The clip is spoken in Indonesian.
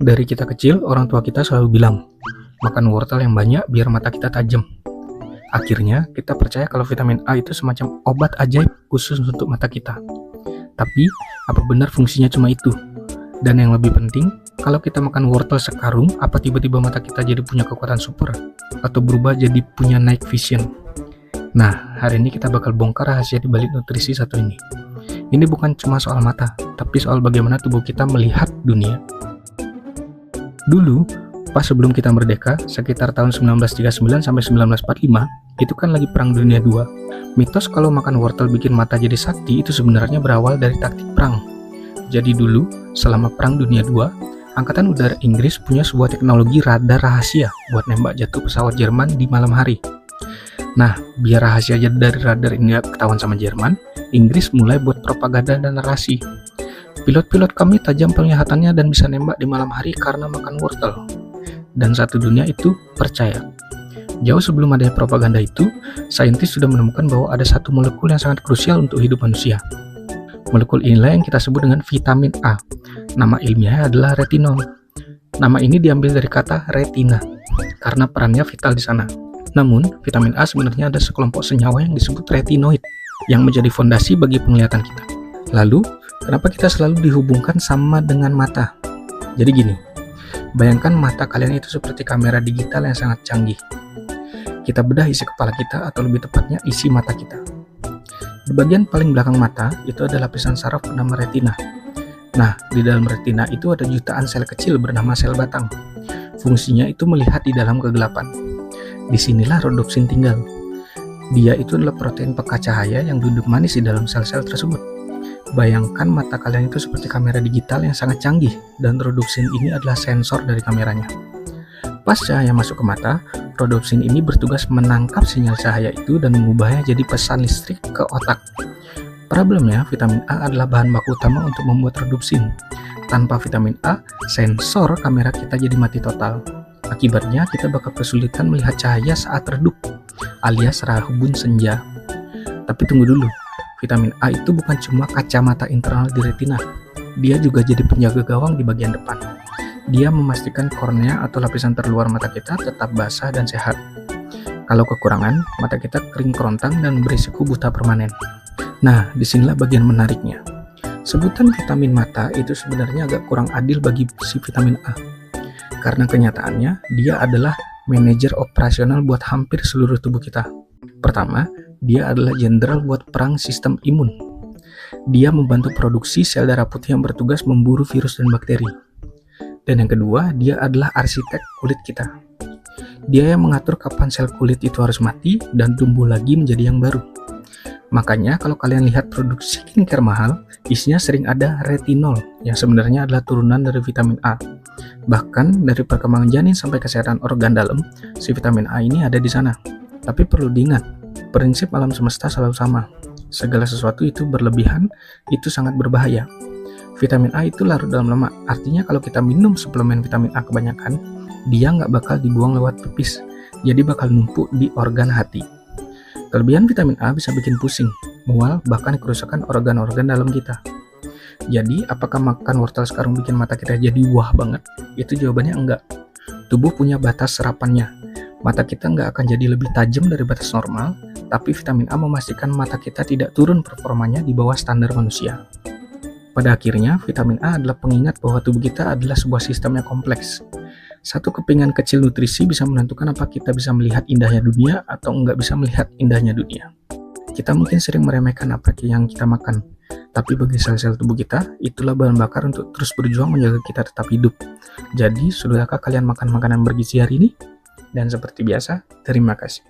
Dari kita kecil, orang tua kita selalu bilang, makan wortel yang banyak biar mata kita tajam. Akhirnya, kita percaya kalau vitamin A itu semacam obat ajaib khusus untuk mata kita. Tapi, apa benar fungsinya cuma itu? Dan yang lebih penting, kalau kita makan wortel sekarung, apa tiba-tiba mata kita jadi punya kekuatan super? Atau berubah jadi punya night vision? Nah, hari ini kita bakal bongkar rahasia di balik nutrisi satu ini. Ini bukan cuma soal mata, tapi soal bagaimana tubuh kita melihat dunia. Dulu, pas sebelum kita merdeka, sekitar tahun 1939 sampai 1945, itu kan lagi Perang Dunia II. Mitos kalau makan wortel bikin mata jadi sakti itu sebenarnya berawal dari taktik perang. Jadi dulu, selama Perang Dunia II, Angkatan Udara Inggris punya sebuah teknologi radar rahasia buat nembak jatuh pesawat Jerman di malam hari. Nah, biar rahasia dari radar ini gak ketahuan sama Jerman, Inggris mulai buat propaganda dan narasi. Pilot-pilot kami tajam penglihatannya dan bisa nembak di malam hari karena makan wortel. Dan satu dunia itu percaya. Jauh sebelum adanya propaganda itu, saintis sudah menemukan bahwa ada satu molekul yang sangat krusial untuk hidup manusia. Molekul inilah yang kita sebut dengan vitamin A. Nama ilmiahnya adalah retinol. Nama ini diambil dari kata retina, karena perannya vital di sana. Namun, vitamin A sebenarnya ada sekelompok senyawa yang disebut retinoid, yang menjadi fondasi bagi penglihatan kita. Lalu, kenapa kita selalu dihubungkan sama dengan mata? Jadi gini, bayangkan mata kalian itu seperti kamera digital yang sangat canggih. Kita bedah isi kepala kita, atau lebih tepatnya isi mata kita. Di bagian paling belakang mata, itu ada lapisan saraf bernama retina. Nah, di dalam retina itu ada jutaan sel kecil bernama sel batang. Fungsinya itu melihat di dalam kegelapan. Disinilah rodopsin tinggal. Dia itu adalah protein pekat cahaya yang duduk manis di dalam sel-sel tersebut. Bayangkan mata kalian itu seperti kamera digital yang sangat canggih, dan rodopsin ini adalah sensor dari kameranya. Pas cahaya masuk ke mata, rodopsin ini bertugas menangkap sinyal cahaya itu dan mengubahnya jadi pesan listrik ke otak. Problemnya, vitamin A adalah bahan baku utama untuk membuat rodopsin. Tanpa vitamin A, sensor kamera kita jadi mati total. Akibatnya, kita bakal kesulitan melihat cahaya saat redup, alias rabun senja. Tapi tunggu dulu. Vitamin A itu bukan cuma kacamata internal di retina, dia juga jadi penjaga gawang di bagian depan. Dia memastikan kornea atau lapisan terluar mata kita tetap basah dan sehat. Kalau kekurangan, mata kita kering kerontang dan berisiko buta permanen. Nah, disinilah bagian menariknya. Sebutan vitamin mata itu sebenarnya agak kurang adil bagi si vitamin A. Karena kenyataannya, dia adalah manajer operasional buat hampir seluruh tubuh kita. Pertama, dia adalah jenderal buat perang sistem imun. Dia membantu produksi sel darah putih yang bertugas memburu virus dan bakteri. Dan yang kedua, dia adalah arsitek kulit kita. Dia yang mengatur kapan sel kulit itu harus mati dan tumbuh lagi menjadi yang baru. Makanya kalau kalian lihat produk skincare mahal, isinya sering ada retinol yang sebenarnya adalah turunan dari vitamin A. Bahkan dari perkembangan janin sampai kesehatan organ dalam, si vitamin A ini ada di sana. Tapi perlu diingat, prinsip alam semesta selalu sama. Segala sesuatu itu berlebihan, itu sangat berbahaya. Vitamin A itu larut dalam lemak, artinya kalau kita minum suplemen vitamin A kebanyakan, dia nggak bakal dibuang lewat pipis, jadi bakal numpuk di organ hati. Kelebihan vitamin A bisa bikin pusing, mual, bahkan kerusakan organ-organ dalam kita. Jadi, apakah makan wortel sekarang bikin mata kita jadi wah banget? Itu jawabannya enggak. Tubuh punya batas serapannya. Mata kita nggak akan jadi lebih tajam dari batas normal, tapi vitamin A memastikan mata kita tidak turun performanya di bawah standar manusia. Pada akhirnya, vitamin A adalah pengingat bahwa tubuh kita adalah sebuah sistem yang kompleks. Satu kepingan kecil nutrisi bisa menentukan apa kita bisa melihat indahnya dunia atau nggak bisa melihat indahnya dunia. Kita mungkin sering meremehkan apa yang kita makan, tapi bagi sel-sel tubuh kita, itulah bahan bakar untuk terus berjuang menjaga kita tetap hidup. Jadi, sudahkah kalian makan makanan bergizi hari ini? Dan seperti biasa, terima kasih.